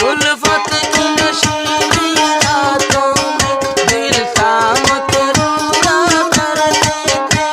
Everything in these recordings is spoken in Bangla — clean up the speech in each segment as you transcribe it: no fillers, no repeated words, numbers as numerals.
उल्फत की नशीली रातों में दिल का मतरूरा करते थे।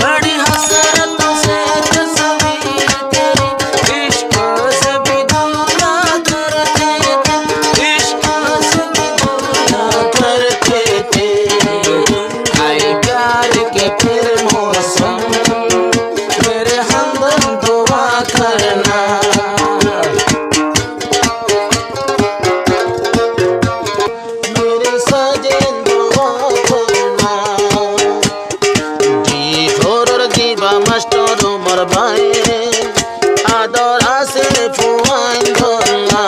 बड़ी हसरतों से तस्वीर तेरी इश्क से भी दूरा करते थे, इश्क से भी दूरा करते थे। आए प्यार के फिर मौसम मेरे हमदम दुआ करना। मेरे सजन दुआ करना। জি ঘোরর দিবা মাস্টার উমর ভাই আদর আছে ফুয়াইন ধরলা।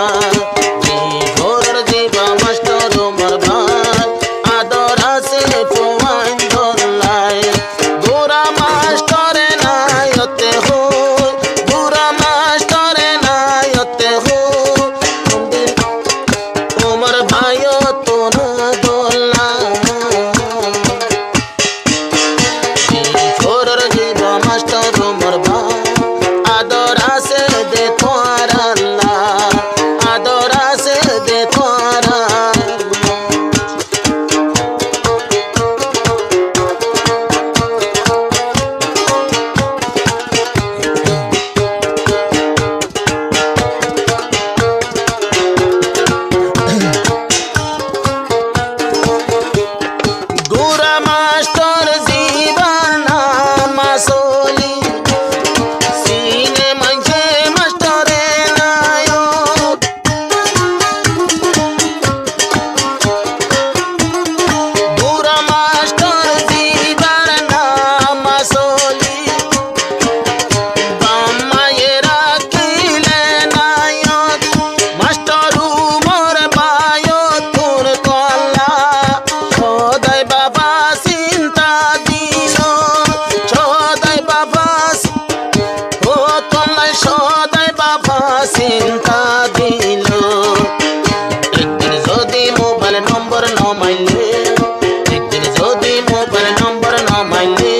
জি ঘোরর দিবা মাস্টার উমর ভাই আদর আছে ফুয়াইন ধরলাই। বুড়া মাস্টারে নাইতে হো, বুড়া মাস্টারে নাইতে হো, উমর ভাইও তো না দোলা। ঘোরর দিবা মাস্টার উমর ভাই আদর আছে দে তোর আল্লাহ, আদর আছে দে তোর আল্লাহ। গুরা মাস্টার জীবন নাম আসলি সিনে মাঝে মাস্টারে নায়ক। গুরা মাস্টার জীবন নাম আসলি বাম্মায়েরা কিলে নায়ক। মাস্টার উমর ভাইও তোর কল্লা সদাই বাবা চিন্তা দিল, সদাই বাবা ও তোমায় সদাই বাবা চিন্তা দিল। একদিন যদি মোবাইল নম্বর ন মাইলে, একদিন যদি মোবাইল নম্বর ন মাইলে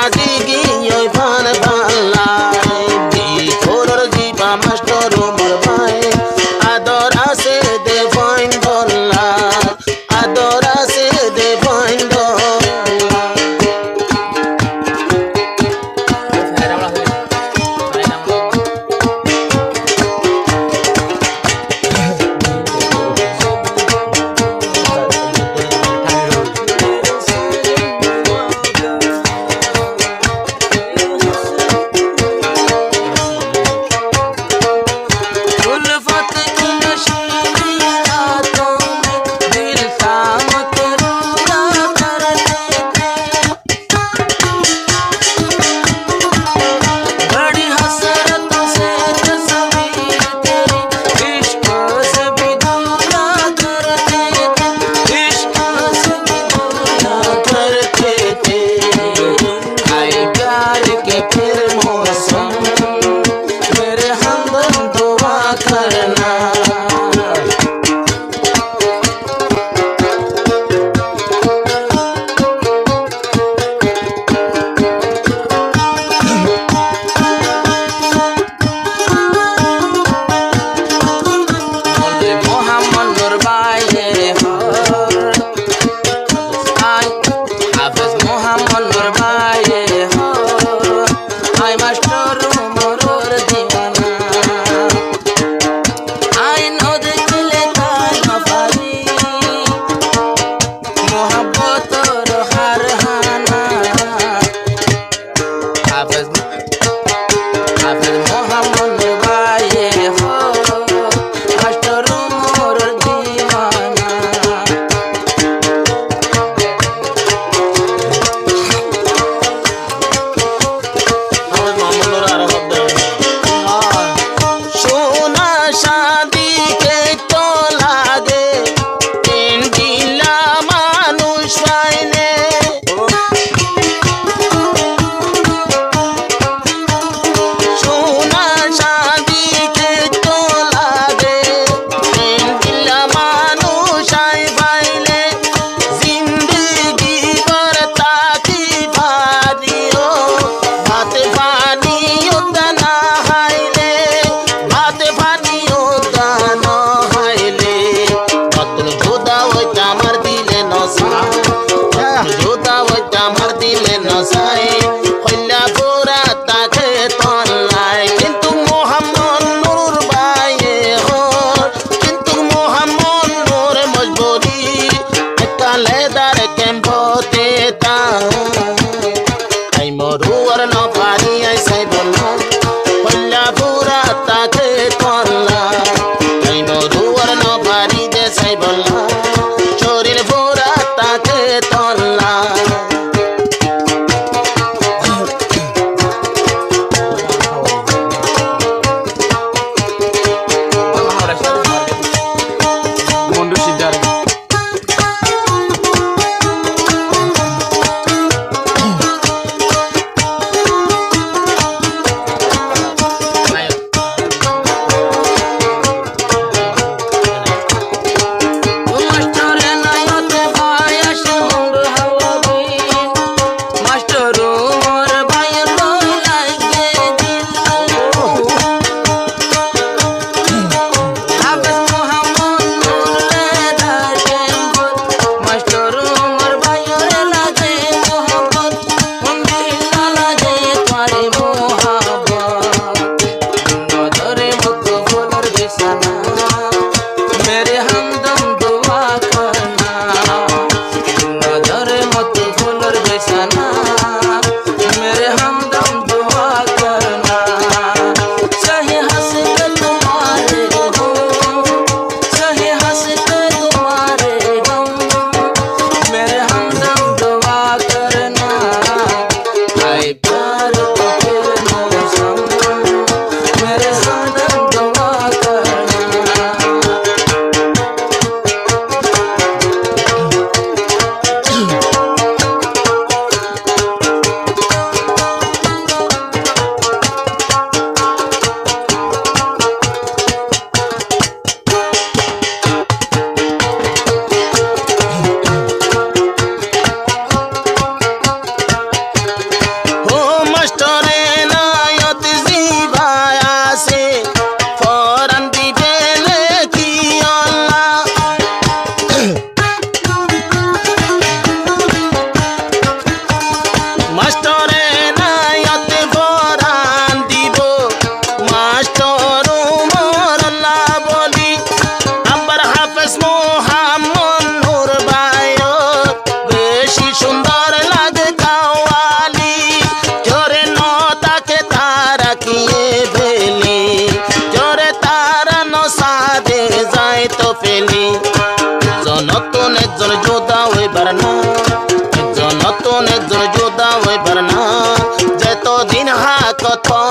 আজি গিয়ে ভান ভাল্লাই। ঘোরর দিবা মাস্টার উমর ভাই আদর আছে দে ভাইন ধরলাই, আদর আছে দে ভাইন ধরলাই।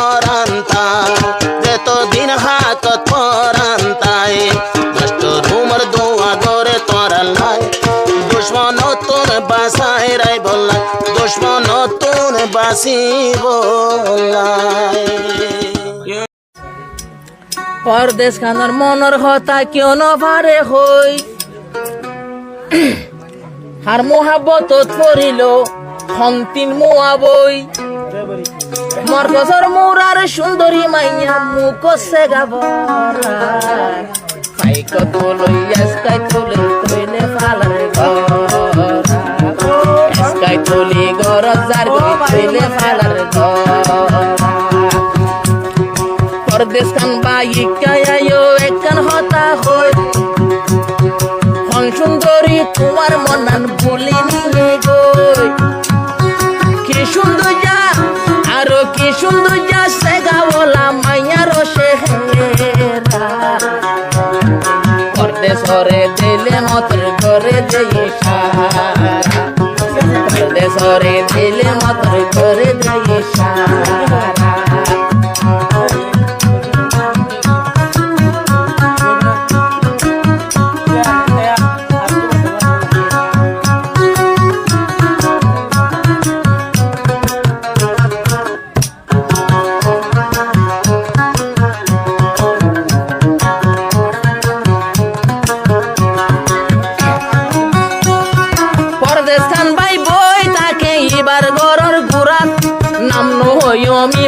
পরান্তায় যতদিন হাতত পরান্তায় নষ্ট রুমর দোয়া করে তোরালাই দুশ্মন তোর বাসায় রাই বললাই দুশ্মন তোর বাসি বললাই পরদেশ খানোর মনের হতা কিয় নভারে হই আর মোহাবত পড়িল হন্তিন মোয়াবই মর বছর মোরার সুন্দরী মাইয়া মুখ সেগাব সাইকত লইয়া স্কাই তুলে কইলে ফালার ঘর স্কাই তুলি গরজ জার কইলে ফালার ঘর পরদেশ খান বাই কায়ায়ো একখান হতা হই হন সুন্দরী তোমার মনান বলি নিয়ে গই কি সুন্দর যা আরো কি সুন্দর যা সেগাওলা মাইয়ার সেহেরা পরদেশরে দিলে মতর করে দেই সারা পরদেশরে দিলে মতর করে দেই সারা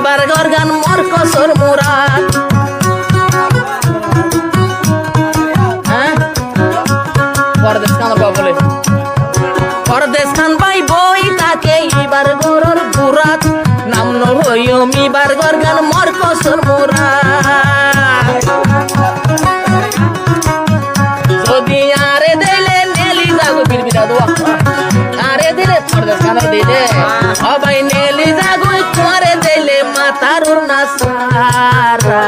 বার গরগান মর কসর মুরাদ পরদেশ খান বলে পরদেশ খান ভাই বই তাকে এবার গরর গুরাত নাম নহয়মি বার গরগান মর কসর মুরাদ যদি আরে দিলে নেলি যাগো বিরবিদা দোয়া আরে দিলে পরদেশ খান দিলে সবাই নেলি যাগো তোমারে দিলে মাতারুর না সারা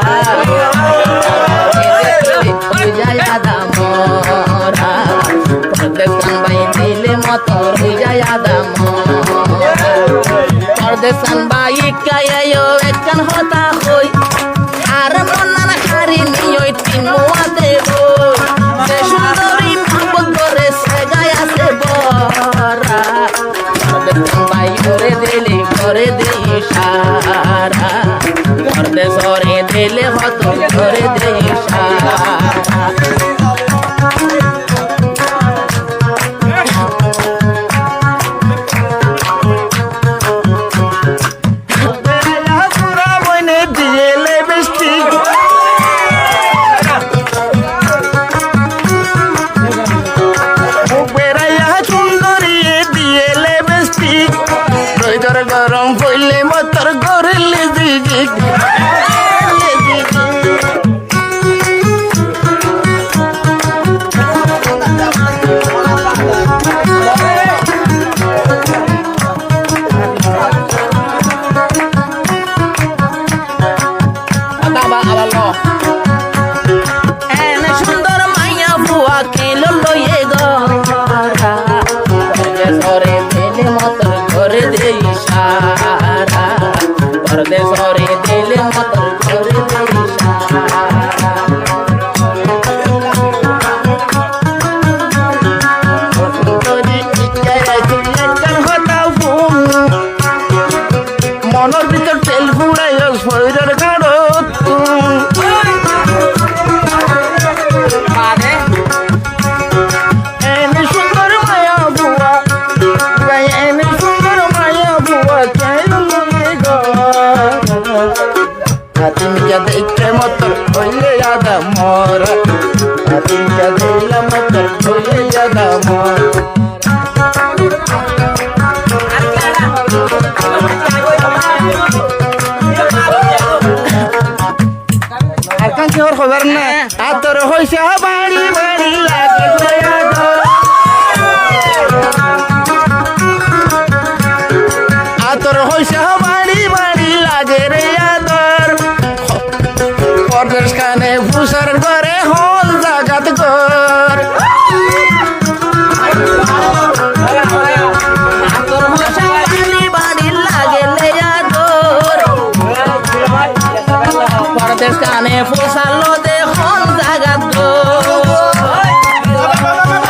যায় আদা মরা পরদেশ খান ভাই দিলে মতর যায় আদা মরা পরদেশ খান ভাই কায়ায়ো একখান হতা হই আর মনান হারি নিয়ই তিন মোয়া দেব সে সুন্দরী মহব্বত করে সে গায় আছে বরা পরদেশ খান ভাই করে দেই সারা পরদেশরে দিলে হত করে দেই সারা গরম হইলে মতর গরলে দিদি সুন্দর মাইয়া বুয়া কেলো লইয়ে গরা পরদেশরে দিলে মতর করে দেই সারা পরদেশরে দিলে মতর করে দেই সারা মনের ভিতর তেল ফুড়াই শরীরের গাড়ো দেখতে মতর হইলে আদা মরা তিনটা দিলা মতর হইলে আদা মরা আর কান কেউ খবর না আতর হইছে বাড়ি বাড়ি লাগে আতর হইছে বাড়ি বাড়ি লাগে রে আদর পরদেশ খানে ভূষার ঘরে হল জাগাত ঘর আতর হইছে বাড়ি বাড়ি লাগে রে আদর পরদেশ কানে পোষালো দেখুন জাগাত গো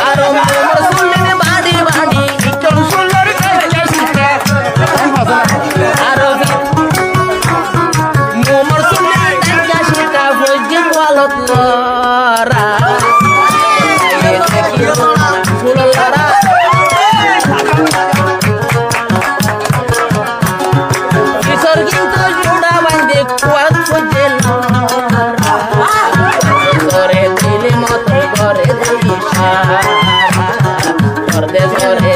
আর মোর সুলির বাড়ি বাড়ি ইটন সুলর কাছে শিখে আর মোর সুলির কাছে শিখা হইছে ওয়ালত লরা সুলরা কিশোর কিন্তু জোড়া বাঁধে কুয়াত খুঁজে করে দিলে মত করে পরদেশ করে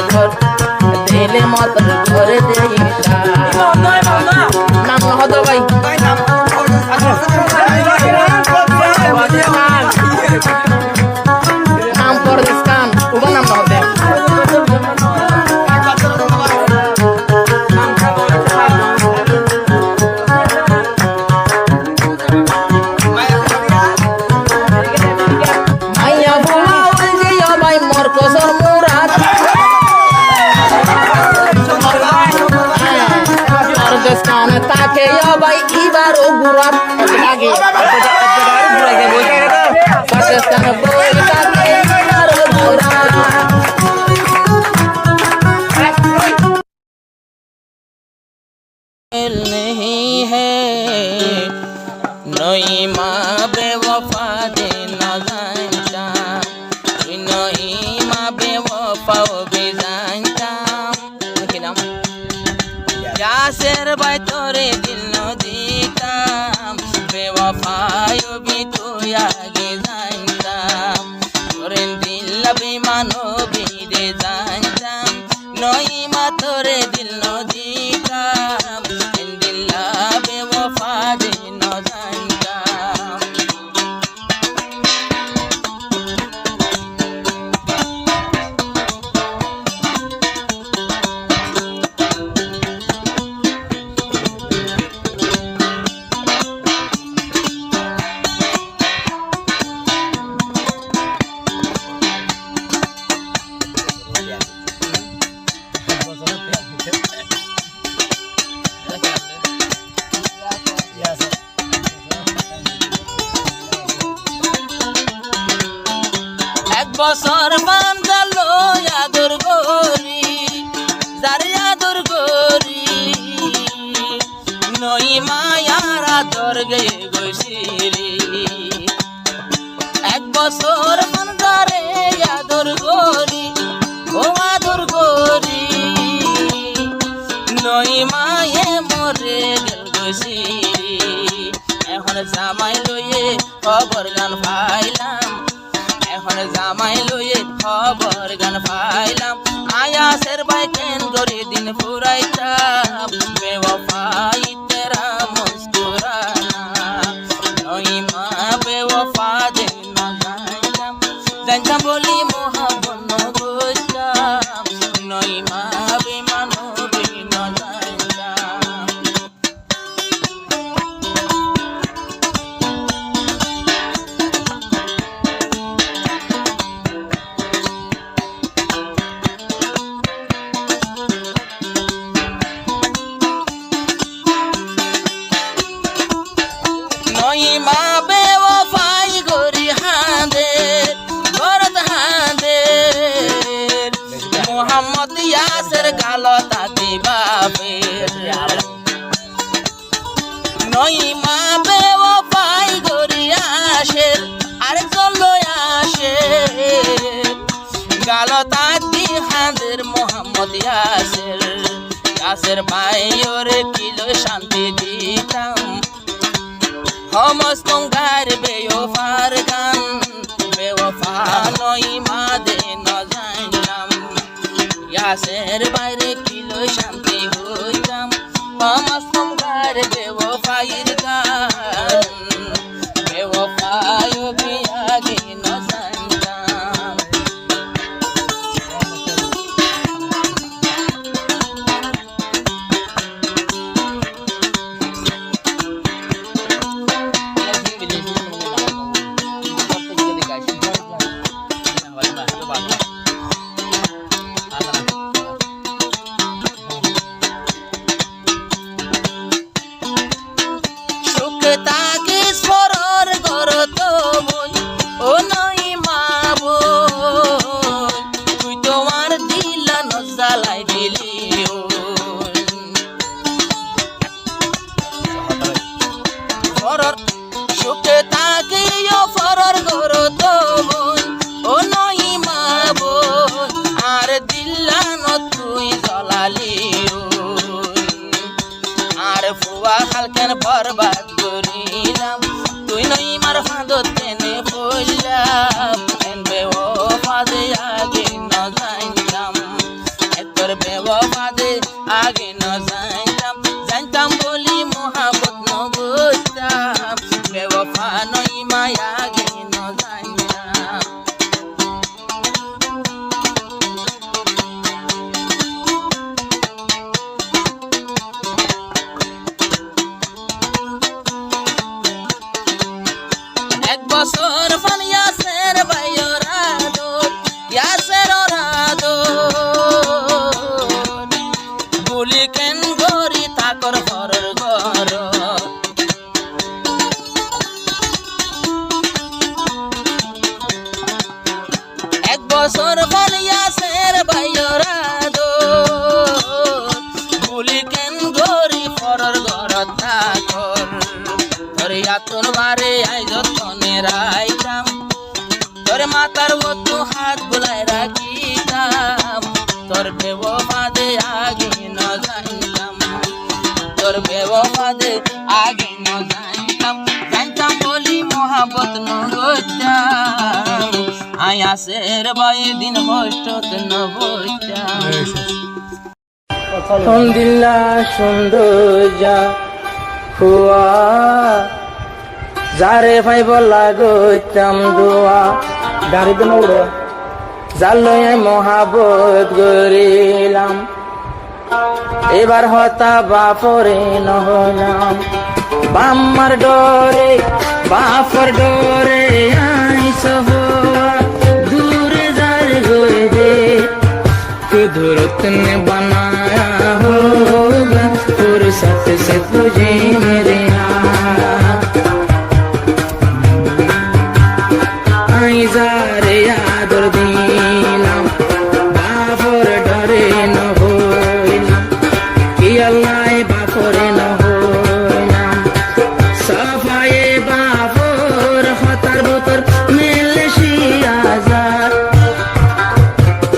দিলে মত করে নাম হত ভাই নাম পরদেশ কান ওবা নাম হতে তাকে ভাই এবার ও গুরাত লাগে পাকিস্তান বই তাকে এবার ও গুরাত नहीं है नई माँ बेवफा दे न जानता नई माँ बेवफा भी जानता यासेर भाई तोरे दिल न दीताम बेवफायो भी तू आगे जानता तोरे दिल बेमानो भी दे जानता नई माँ तोरे दिल न दीताम दिल बेवफा दे न जानता বছর বান্ধালো আদর গরি যারে আদর গরি নই মায়ার আদর গে গৈছিরি এক বছর বান্ধারে আদর গরি ও আদর গরি নই মায়ে মরে গেল গৈছিরি এখন জামাই লইয়ে খবর গান পাইলাম এখন জামাই লইয়ে খবর গান পাইলাম আয়াসের ভাই কেন করে দিন ফুরাইতাম বেওফাই তেরা মুস্কুরানা নই মা বেওফা দিন না জানতাম জানতাম বলি মোহাম্মদ ন বুঝতাম নই মা বেমানো বিন জানতাম মা বেওফাই গরি হাঁদে ভরত হাঁদে মোহাম্মদ ইয়াসের গালতাতে বাপের নই মা বেওফাই গরি আসে আরেকজন লই আসে গালতাতে হাঁদের মোহাম্মদ ইয়াসের ভাই ওরে কিলো শান্তি দিতাম Homos kongar beofar gan beofa noi made no janam yaser bayre kilo shanti hoitam homos kongar beofair gan beofa yo biage no janam তাকে পরর সুখে থাকিও পরর গরো তো বোন ও নই মা বোন আর দিল্লান তুই জ্বলালি আর ফুয়া খালকেন বরবাদ করিলাম তুই নই মার ফাঁদত টেনে পড়লাম বেও ফাঁদে আগে ন যাইতাম তোর বেও ফাঁদে আগে ন যাইতাম জানতাম বলি মহাবত ন বুঝতাম বেও ফা নই মাই আগে ন যাইতাম এক বছর ফান ইয়াসের বাইরা দোল ইয়াসের রাদোল গুলি কেন গরি তাকর ঘরের ঘর এক বছর ফান ইয়াসের বাইরা দোল গুলি কেন গরি ঘরের ঘর তাকর তোরে আতর বারে আই যতনে রাইতাম তোর মাতার মতো হাত বুলাই রাখিতাম তোর বেব ফাঁদে আগে ন যাইতাম তোর বেব ফাঁদে আগে ন যাইতাম জানতাম বলি মহাবত ন গইতাম আই আসের বয়ে দিন কষ্টত ন বইতাম আলহামদুলিল্লাহ সুন্দর যা হুয়া যারে ভাইব লাগতাম দোয়া গাড়ি দিন জালয়ে মহাবত গরিলাম এবার হতা বাপরে নহলাম বাম্মার ডরে বাপর ডরে আইস হওয়া দূরে যার গয়ে দে कुदरत ने बनाया होगा फुर्सत से तुझे मेरे आई जारे यादर दिलाम बाफर डरे न होइलाम कि अल्लाह बाफरे न होइलाम सफाए बाफर खतर बतर मिले शियाजार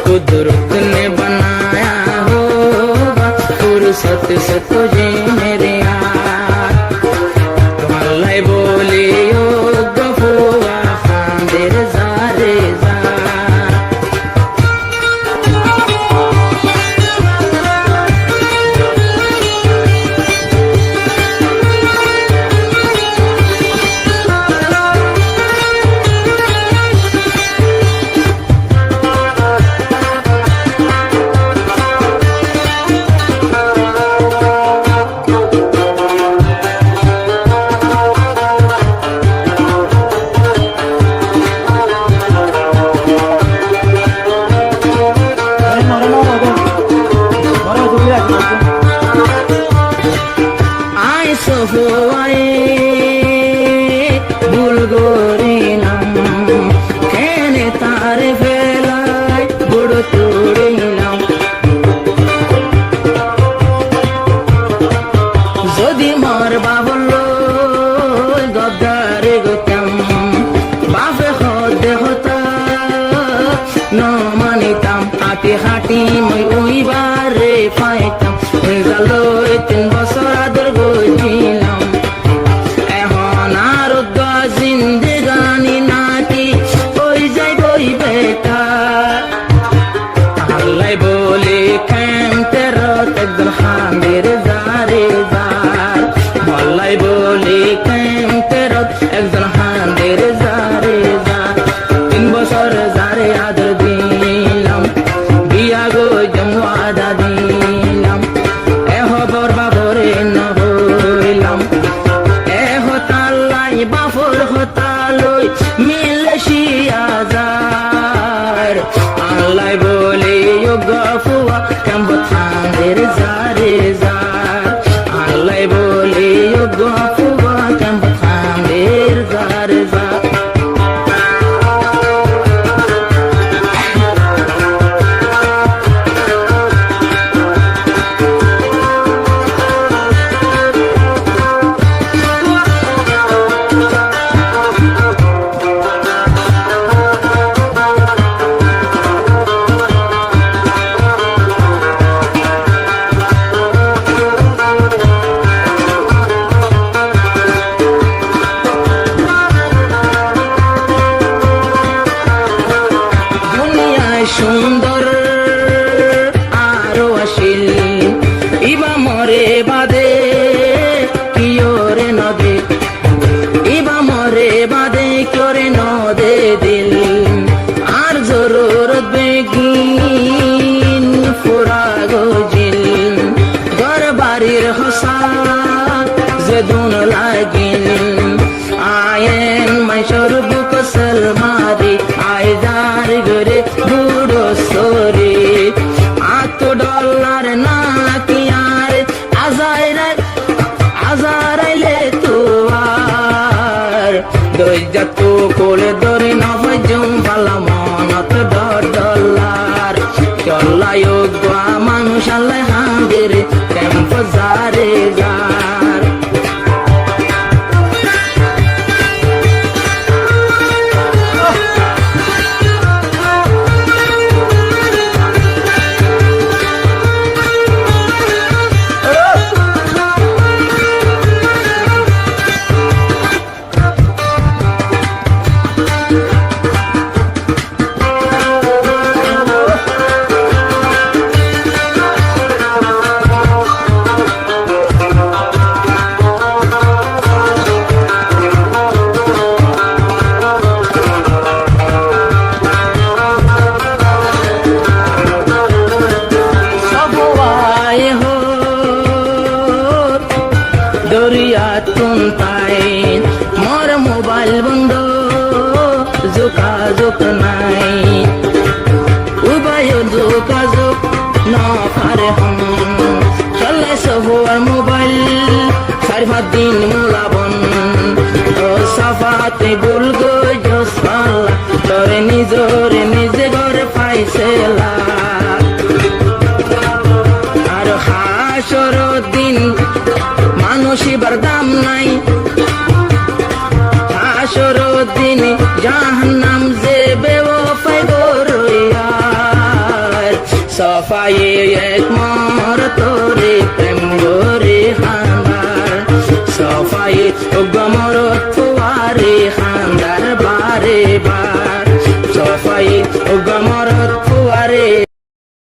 कुदरत ने बनाया होगा फुर्सत से तुझे मेरे यार अल्लाह बोले ओ गफुआ खांदेर जारे जार হাসর বুক সলমারি আইদার গরে বুড়ো সরে আত ডলার না কি আর আজারাইলে তোয়ার দইজা তো কোলে ধরে নভজম ভালা মনত ডলার চল্লাই গোয়া মানুষ আল্লাহ হাঁদের ক্যাম্প জারে যার দরিয়া তুন তাই মোর মোবাইল বন্ধ যোগাযোগ নাই উবায় যোগাযোগ ন পারে হম চলে সবার মোবাইল 4-5 দিন মোলাবন ও সাফাতে ভুল গো জসপাল্লা তোরে নিজে ঘরে পাইছেলা আর হাসর দিন মানুষিবার দাম নাই হাসর দিন জাহান্নাম যে বেওফাই গরইয়ার সফাই এক মর তোরে প্রেম গরে হান্দার সফাই গমর তোয়ারে হান্দার বারে বার সফাই গমর